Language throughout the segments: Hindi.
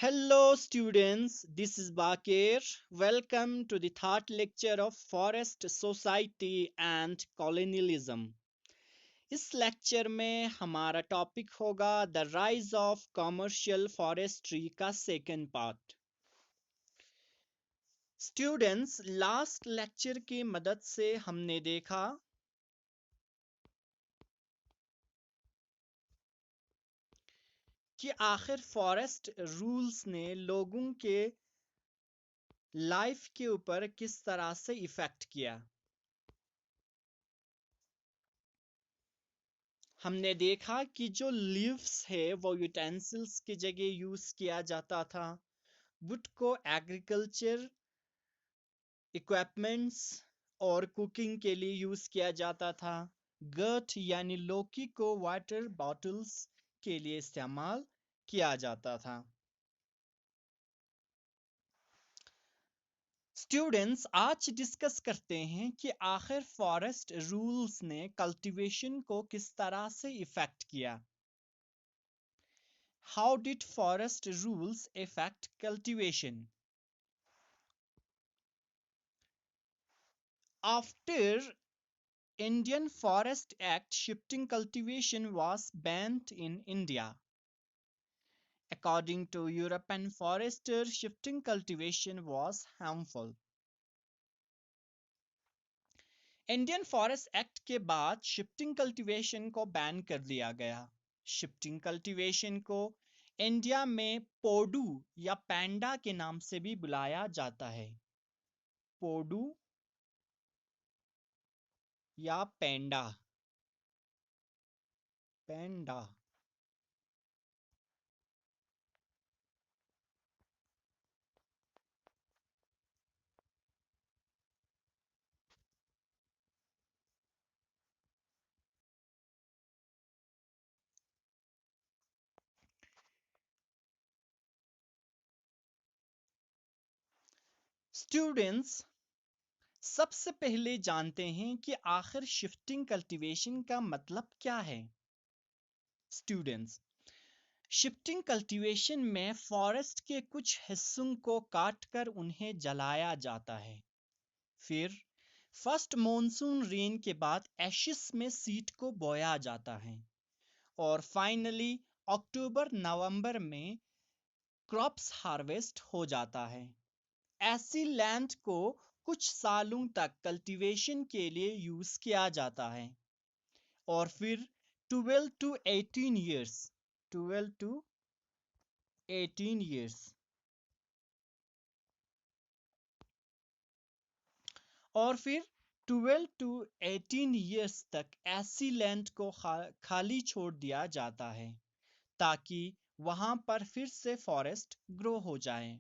Hello, students. This is Bakir. Welcome to the third lecture of Forest Society and Colonialism. इस लेक्चर में हमारा टॉपिक होगा the rise of commercial forestry का second part. Students, last lecture की मदद से हमने देखा कि आखिर फॉरेस्ट रूल्स ने लोगों के लाइफ के ऊपर किस तरह से इफेक्ट किया। हमने देखा कि जो लीव्स है वो यूटेंसिल्स की जगह यूज किया जाता था। वुड को एग्रीकल्चर इक्विपमेंट्स और कुकिंग के लिए यूज किया जाता था। गर्ट यानी लौकी को वाटर बॉटल्स के लिए इस्तेमाल किया जाता था। स्टूडेंट्स, आज डिस्कस करते हैं कि आखिर फॉरेस्ट रूल्स ने कल्टीवेशन को किस तरह से इफेक्ट किया। How did forest rules affect cultivation? After Indian Forest Act, shifting cultivation was banned in India. According to European foresters, shifting cultivation was harmful. Indian forest act के बाद शिफ्टिंग कल्टीवेशन को बैन कर दिया गया। शिफ्टिंग कल्टीवेशन को इंडिया में पोडू या पैंडा के नाम से भी बुलाया जाता है। पोडू या पेंडा, पेंडा। स्टूडेंट्स, सबसे पहले जानते हैं कि आखिर शिफ्टिंग कल्टीवेशन का मतलब क्या है। स्टूडेंट्स, शिफ्टिंग कल्टीवेशन में फॉरेस्ट के कुछ हिस्सों को काटकर उन्हें जलाया जाता है। फिर फर्स्ट मॉनसून रेन के बाद एशिस में सीड को बोया जाता है और फाइनली अक्टूबर नवंबर में क्रॉप्स हार्वेस्ट हो जाता है। ऐसी लैंड को कुछ सालों तक कल्टीवेशन के लिए यूज किया जाता है और फिर 12 टू 18 इयर्स 12 टू 18 इयर्स और फिर 12 टू 18 इयर्स तक ऐसी लैंड को खाली छोड़ दिया जाता है ताकि वहां पर फिर से फॉरेस्ट ग्रो हो जाए।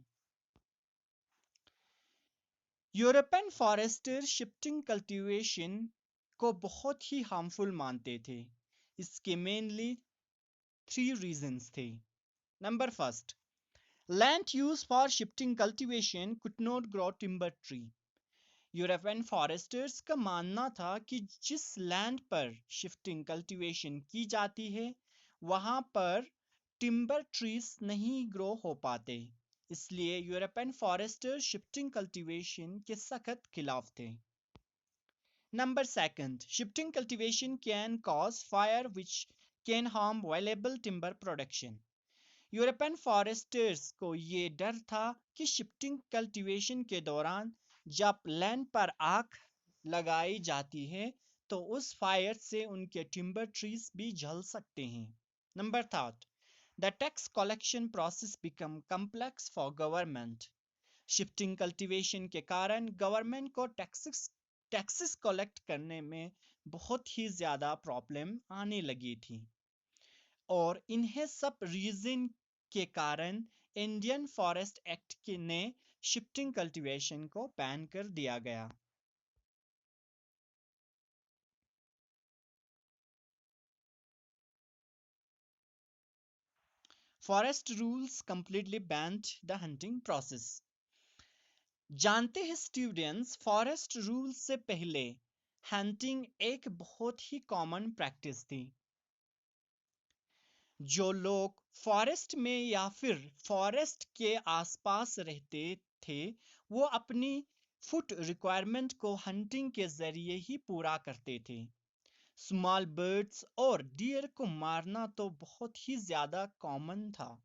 यूरोपियन फॉरेस्टर शिफ्टिंग कल्टीवेशन को बहुत ही हार्मफुल मानते थे। इसके मेनली 3 रीजंस थे। Number first, land use for shifting cultivation could not grow timber tree. European Forester's का मानना था कि जिस लैंड पर शिफ्टिंग कल्टीवेशन की जाती है वहां पर टिम्बर ट्रीज नहीं ग्रो हो पाते, इसलिए यूरोपियन फॉरेस्टर शिफ्टिंग कल्टीवेशन के सख्त खिलाफ थे। Number second, shifting cultivation can cause fire which can harm valuable timber production. European Forester's को ये डर था कि शिफ्टिंग कल्टीवेशन के दौरान जब लैंड पर आग लगाई जाती है तो उस फायर से उनके टिम्बर ट्रीज भी जल सकते हैं। Number third, the tax collection process become complex for government. Shifting cultivation के कारण गवर्नमेंट को टैक्सेस टैक्सेस कलेक्ट करने में बहुत ही ज़्यादा प्रॉब्लम आने लगी थी और इन्हें सब रीजन के कारण इंडियन फॉरेस्ट एक्ट ने शिफ्टिंग कल्टीवेशन को बैन कर दिया गया। Forest rules completely band the hunting process. जानते हैं स्टूडेंट्स, फॉरेस्ट रूल्स से पहले हंटिंग एक बहुत ही कॉमन प्रैक्टिस थी। जो लोग फॉरेस्ट में या फिर फॉरेस्ट के आसपास रहते थे वो अपनी फूड रिक्वायरमेंट को हंटिंग के जरिए ही पूरा करते थे। स्मॉल बर्ड्स और डियर को मारना तो बहुत ही ज्यादा कॉमन था,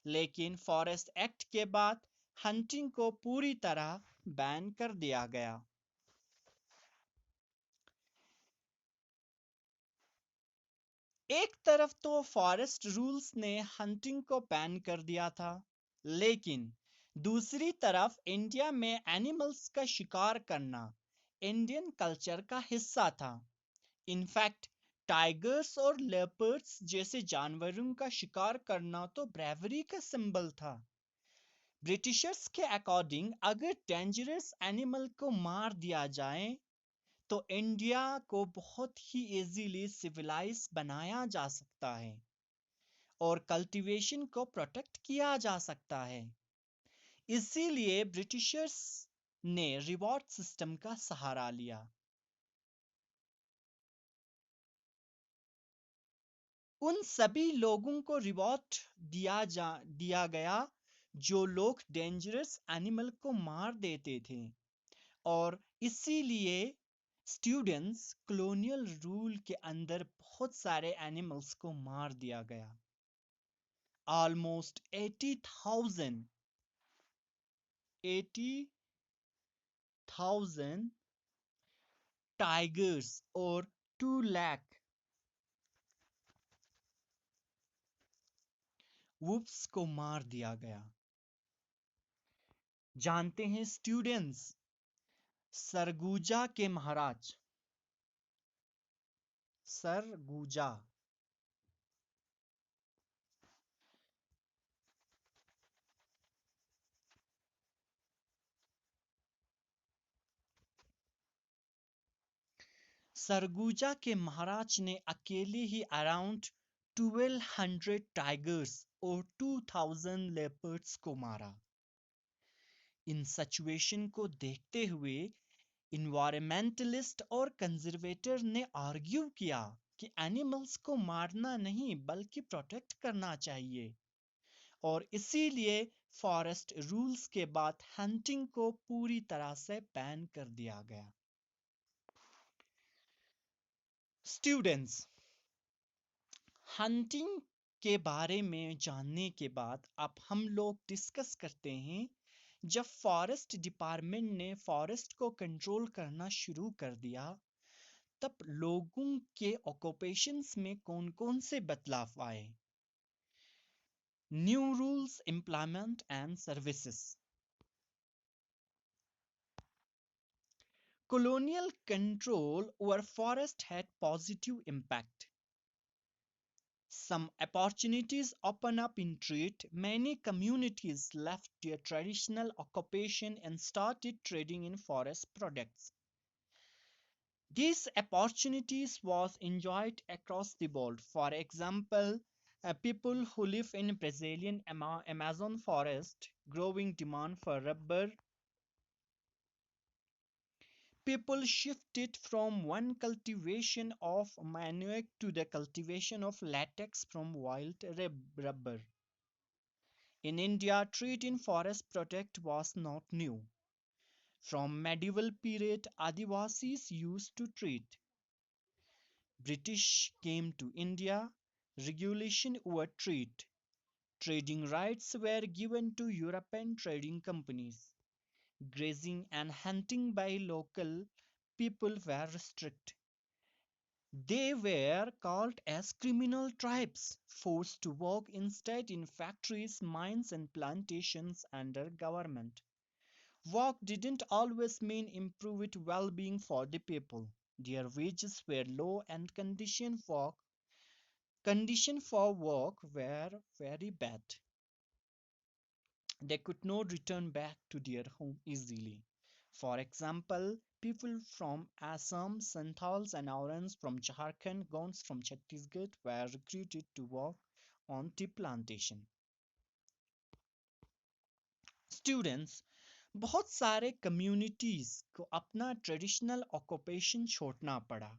लेकिन फॉरेस्ट एक्ट के बाद हंटिंग को पूरी तरह बैन कर दिया गया। एक तरफ तो फॉरेस्ट रूल्स ने हंटिंग को बैन कर दिया था, लेकिन दूसरी तरफ इंडिया में एनिमल्स का शिकार करना इंडियन कल्चर का हिस्सा था। इनफैक्ट टाइगर्स और लेपर्ड्स जैसे जानवरों का शिकार करना तो ब्रेवरी का सिंबल था। ब्रिटिशर्स के अकॉर्डिंग अगर डेंजरस एनिमल को मार दिया जाए तो इंडिया को बहुत ही इजीली सिविलाइज बनाया जा सकता है और कल्टीवेशन को प्रोटेक्ट किया जा सकता है। इसीलिए ब्रिटिशर्स ने रिवॉर्ड सिस्टम का सहारा लिया। उन सभी लोगों को रिवॉर्ड दिया गया जो लोग डेंजरस एनिमल को मार देते थे, और इसीलिए स्टूडेंट्स कॉलोनियल रूल के अंदर बहुत सारे एनिमल्स को मार दिया गया। ऑलमोस्ट 80,000 टाइगर्स और 2 लाख वुल्व्स को मार दिया गया। जानते हैं स्टूडेंट्स, सरगुजा के महाराज, सरगुजा सरगुजा के महाराज ने अकेले ही अराउंड 1200 टाइगर्स और 2000 लेपर्ड्स को मारा। इन सिचुएशन को देखते हुए इन्वायरमेंटलिस्ट और कंजर्वेटर ने आर्ग्यू किया कि एनिमल्स को मारना नहीं बल्कि प्रोटेक्ट करना चाहिए, और इसीलिए फॉरेस्ट रूल्स के बाद हंटिंग को पूरी तरह से बैन कर दिया गया। स्टूडेंट्स, हंटिंग के बारे में जानने के बाद अब हम लोग डिस्कस करते हैं जब फॉरेस्ट डिपार्टमेंट ने फॉरेस्ट को कंट्रोल करना शुरू कर दिया तब लोगों के ऑक्यूपेशंस में कौन-कौन से बदलाव आए। New rules, employment and services. Colonial control over forest had positive impact. Some opportunities open up in trade. Many communities left their traditional occupation and started trading in forest products. These opportunities was enjoyed across the world. For example, people who live in Brazilian Amazon forest, growing demand for rubber, people shifted from one cultivation of manioc to the cultivation of latex from wild rubber. In India, trade in forest product was not new. From medieval period, Adivasis used to trade. British came to India, regulation over trade. Trading rights were given to European trading companies. Grazing and hunting by local people were restricted. They were called as criminal tribes, forced to work instead in factories, mines, and plantations under government. Work didn't always mean improved well being for the people. Their wages were low and conditions for work were very bad. They could not return back to their home easily. For example, people from Assam, Santals, and Aurans from Jharkhand, Gonds from Chhattisgarh were recruited to work on tea plantation. Students, बहुत सारे कम्युनिटीज को अपना ट्रेडिशनल ऑक्यूपेशन छोड़ना पड़ा,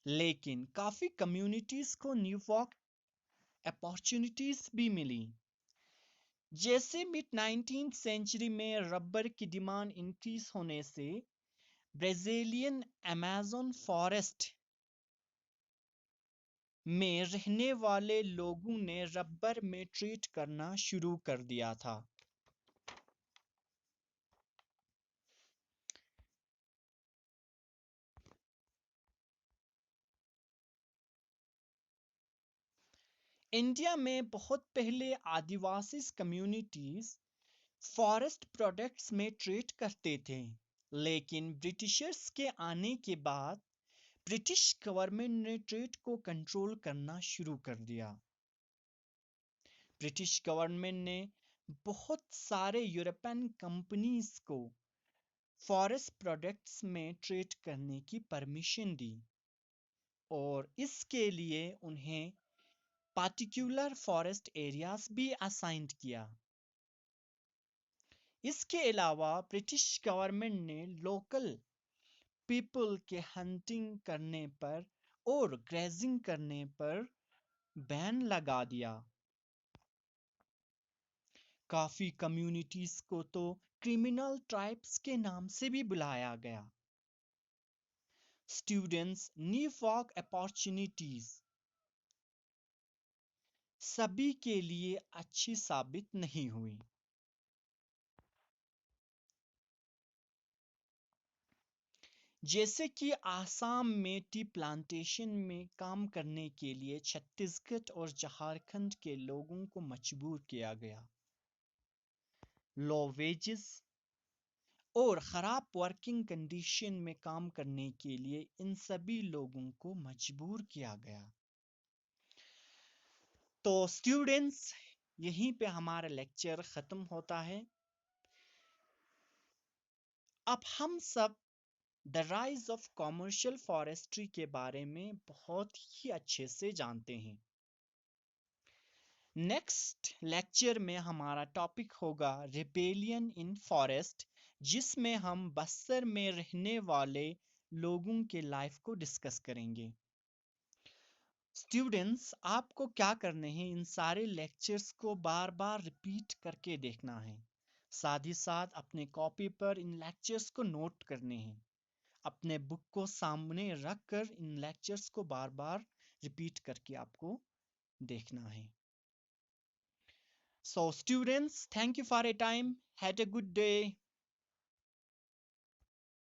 लेकिन काफी कम्युनिटीज को न्यू वर्क अपॉर्चुनिटीज भी मिली। जैसे मिड 19th सेंचुरी में रबर की डिमांड इंक्रीज होने से ब्राजीलियन अमेज़न फॉरेस्ट में रहने वाले लोगों ने रबर में ट्रीट करना शुरू कर दिया था। इंडिया में बहुत पहले आदिवासी कम्युनिटीज फॉरेस्ट प्रोडक्ट्स में ट्रेड करते थे, लेकिन ब्रिटिशर्स के आने के बाद ब्रिटिश गवर्नमेंट ने ट्रेड को कंट्रोल करना शुरू कर दिया। ब्रिटिश गवर्नमेंट ने बहुत सारे यूरोपियन कंपनीज को फॉरेस्ट प्रोडक्ट्स में ट्रेड करने की परमिशन दी और इसके लिए उन्हें पार्टिकुलर फॉरेस्ट एरियाज भी असाइंड किया। इसके अलावा ब्रिटिश गवर्नमेंट ने लोकल पीपल के हंटिंग करने पर और ग्रेजिंग करने पर बैन लगा दिया। काफी कम्युनिटीज को तो क्रिमिनल ट्राइब्स के नाम से भी बुलाया गया। स्टूडेंट्स, न्यू वर्क अपॉर्चुनिटीज सभी के लिए अच्छी साबित नहीं हुई। जैसे कि आसाम में टी प्लांटेशन में काम करने के लिए छत्तीसगढ़ और झारखंड के लोगों को मजबूर किया गया। लो वेजेस और खराब वर्किंग कंडीशन में काम करने के लिए इन सभी लोगों को मजबूर किया गया। तो स्टूडेंट्स, यहीं पे हमारा लेक्चर खत्म होता है। अब हम सब the rise of commercial forestry के बारे में बहुत ही अच्छे से जानते हैं। नेक्स्ट लेक्चर में हमारा टॉपिक होगा रिबेलियन इन फॉरेस्ट, जिसमें हम बस्तर में रहने वाले लोगों के लाइफ को डिस्कस करेंगे। स्टूडेंट्स, आपको क्या करने हैं, इन सारे लेक्चर्स को बार बार रिपीट करके देखना है। साथ ही साथ अपने कॉपी पर इन लेक्चर्स को नोट करने हैं। अपने बुक को सामने रख कर इन लेक्चर्स को बार बार रिपीट करके आपको देखना है। So students, thank you for your time. Had a good day.